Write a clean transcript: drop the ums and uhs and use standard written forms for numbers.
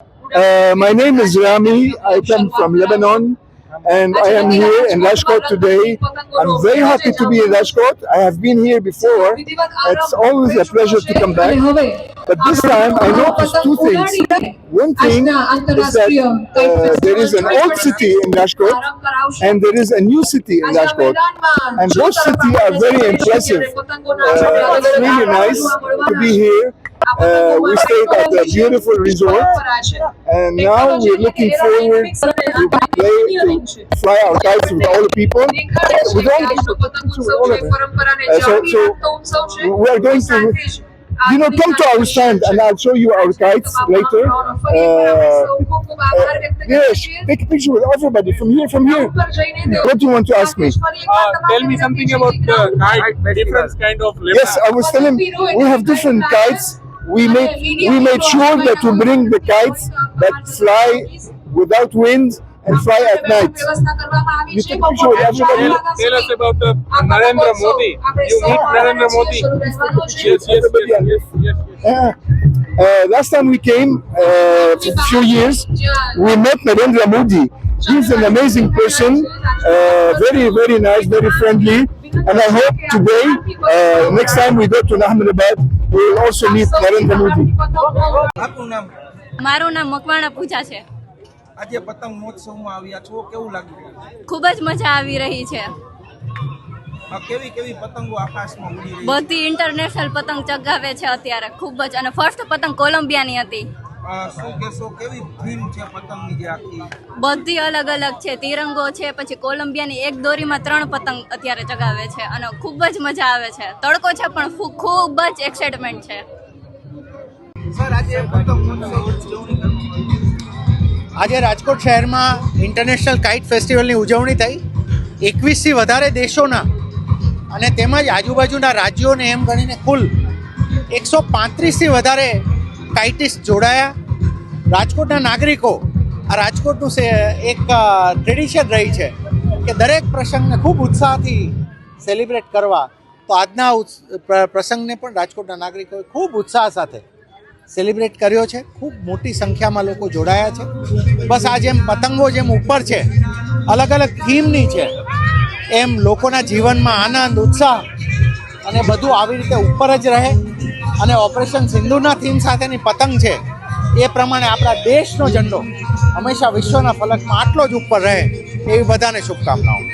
My name is Rami. I come from Lebanon and I am here in Rajkot today. I'm very happy to be in Rajkot. I have been here before. It's always a pleasure to come back. But this time I noticed two things. One thing is that there is an old city in Rajkot and there is a new city in Rajkot. And both cities are very impressive. It's really nice to be here. We stayed at a beautiful resort, and now we're looking forward to fly our kites with all the people, with all of them. So we are going to, come to our stand, and I'll show you our kites later. Yes, take a picture with everybody from here. What do you want to ask me? Tell me something about the kite, different kind of Lebanon. Yes, I was telling we have different kites. We made sure that we bring the kites that fly without wind and fly at night. You take a picture with everybody. Tell us about the Narendra Modi. You meet Narendra Modi. Yes. Last time we came, for a few years, we met Narendra Modi. He's an amazing person, very, very nice, very friendly. And I hope today, next time we go to Ahmedabad, we will also meet Narendra Modi. આપનું નામ? મારું નામ મકવાણા પૂજા છે. આજે પતંગ મહોત્સવમાં આવ્યા છો, કેવું લાગ્યું? ખૂબ જ મજા આવી રહી છે. કેવી કેવી પતંગો આકાશમાં ઉડી રહી છે? બધી ઇન્ટરનેશનલ પતંગ ચગાવે છે અત્યારે ખૂબ જ. અને ફર્સ્ટ પતંગ કોલંબિયાની હતી. શું કહેશો, કેવી થીમ છે પતંગની જે આખી? બધી અલગ અલગ છે. તિરંગો છે, પછી કોલંબિયાની એક દોરીમાં 3 પતંગ અત્યારે ચગાવે છે અને ખૂબ જ મજા આવે છે. તડકો છે પણ ખૂબ જ એક્સાઇટમેન્ટ છે. સર, આજે પતંગ મહોત્સવ ઉજવણી કરવી. આજે રાજકોટ શહેરમાં ઇન્ટરનેશનલ કાઇટ ફેસ્ટિવલની ઉજવણી થઈ. 21થી વધારે દેશોના અને તેમજ આજુબાજુના રાજ્યોને એમ ગણીને કુલ 135થી વધારે કાઇટિસ્ટ જોડાયા. રાજકોટના નાગરિકો, આ રાજકોટનું એક ટ્રેડિશન રહી છે કે દરેક પ્રસંગને ખૂબ ઉત્સાહથી સેલિબ્રેટ કરવા. તો આજના પ્રસંગને પણ રાજકોટના નાગરિકોએ ખૂબ ઉત્સાહ સાથે સેલિબ્રેટ કર્યો છે. ખૂબ મોટી સંખ્યામાં લોકો જોડાયા છે. બસ આ જેમ પતંગો જેમ ઉપર છે, અલગ અલગ થીમની છે, એમ લોકોના જીવનમાં આનંદ, ઉત્સાહ અને બધું આવી રીતે ઉપર જ રહે. અને ઓપરેશન સિંદૂરના થીમ સાથેની પતંગ છે એ પ્રમાણે આપણા દેશનો ઝંડો હંમેશા વિશ્વના ફલકમાં આટલો જ ઉપર રહે એવી બધાને શુભકામનાઓ.